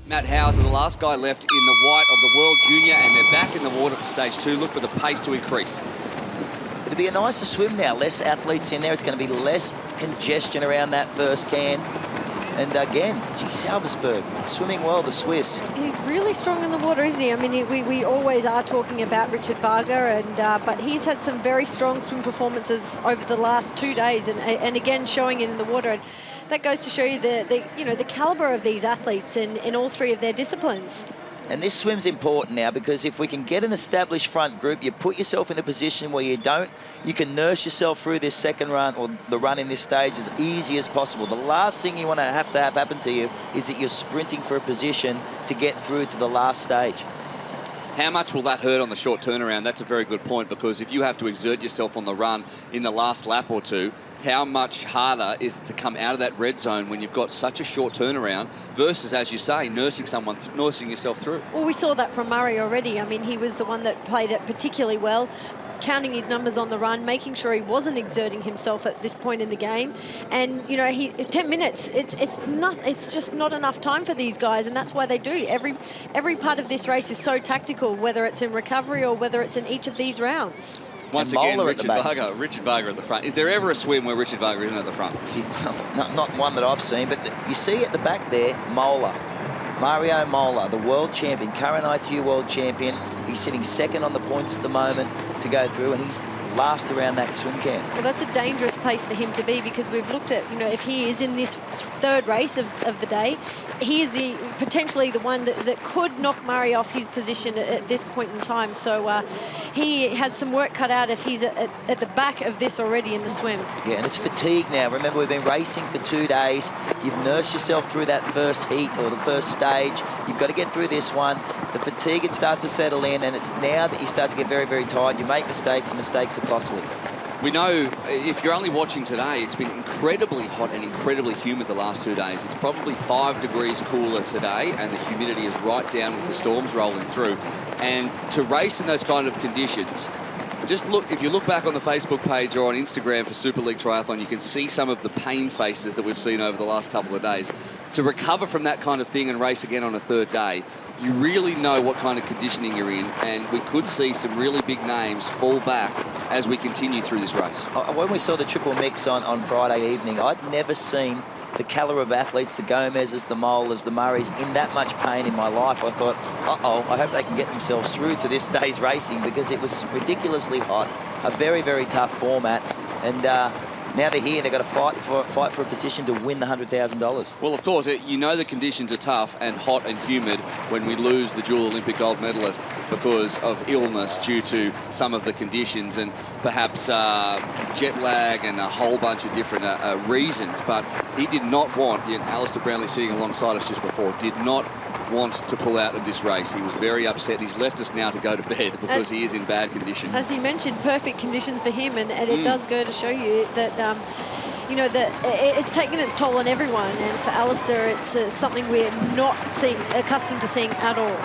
Matt Hauser, the last guy left in the white of the World Junior, and they're back in the water for stage 2. Look for the pace to increase. It'll be a nicer swim now. Less athletes in there. It's going to be less congestion around that first can. And again, gee, Salversberg, swimming well, the Swiss. He's really strong in the water, isn't he? I mean, we always are talking about Richard Varga, and but he's had some very strong swim performances over the last 2 days, and again showing it in the water. And that goes to show you the caliber of these athletes in all 3 of their disciplines. And this swim's important now, because if we can get an established front group, you put yourself in a position where you can nurse yourself through this second run, or the run in this stage, as easy as possible. The last thing you want to have happen to you is that you're sprinting for a position to get through to the last stage. How much will that hurt on the short turnaround? That's a very good point, because if you have to exert yourself on the run in the last lap or two, how much harder is it to come out of that red zone when you've got such a short turnaround versus, as you say, nursing yourself through? Well, we saw that from Murray already. I mean, he was the one that played it particularly well, counting his numbers on the run, making sure he wasn't exerting himself at this point in the game. And, you know, 10 minutes, it's just not enough time for these guys, and that's why they do. Every part of this race is so tactical, whether it's in recovery or whether it's in each of these rounds. Once again, Richard Varga at the front. Is there ever a swim where Richard Varga isn't at the front? Not one that I've seen, but you see at the back there, Mario Mola, the world champion, current ITU world champion. He's sitting second on the points at the moment to go through, and he's last around that swim can. Well, that's a dangerous place for him to be, because we've looked at, you know, if he is in this 3rd race of the day, he is potentially the one that could knock Murray off his position at this point in time. So he has some work cut out if he's at the back of this already in the swim. Yeah, and it's fatigue now. Remember, we've been racing for 2 days. You've nursed yourself through that first heat or the first stage. You've got to get through this one. The fatigue had started to settle in, and it's now that you start to get very, very tired. You make mistakes, and mistakes are costly. We know, if you're only watching today, it's been incredibly hot and incredibly humid the last 2 days. It's probably 5 degrees cooler today, and the humidity is right down with the storms rolling through. And to race in those kind of conditions, just look, if you look back on the Facebook page or on Instagram for Super League Triathlon, you can see some of the pain faces that we've seen over the last couple of days. To recover from that kind of thing and race again on a 3rd day, you really know what kind of conditioning you're in, and we could see some really big names fall back as we continue through this race. When we saw the triple mix on Friday evening, I'd never seen the caliber of athletes, the Gomez's, the Mollers, the Murrays, in that much pain in my life. I thought, I hope they can get themselves through to this day's racing, because it was ridiculously hot, a very, very tough format, and now they're here. They've got to fight for a position to win the $100,000. Well, of course, you know the conditions are tough and hot and humid when we lose the dual Olympic gold medalist because of illness due to some of the conditions and perhaps jet lag and a whole bunch of different reasons. But he did not want, Alistair Brownlee sitting alongside us just before, did not want to pull out of this race. He was very upset. He's left us now to go to bed because he is in bad condition. As he mentioned, perfect conditions for him, and it does go to show you that you know, that it's taken its toll on everyone, and for Alistair it's something we're not accustomed to seeing at all.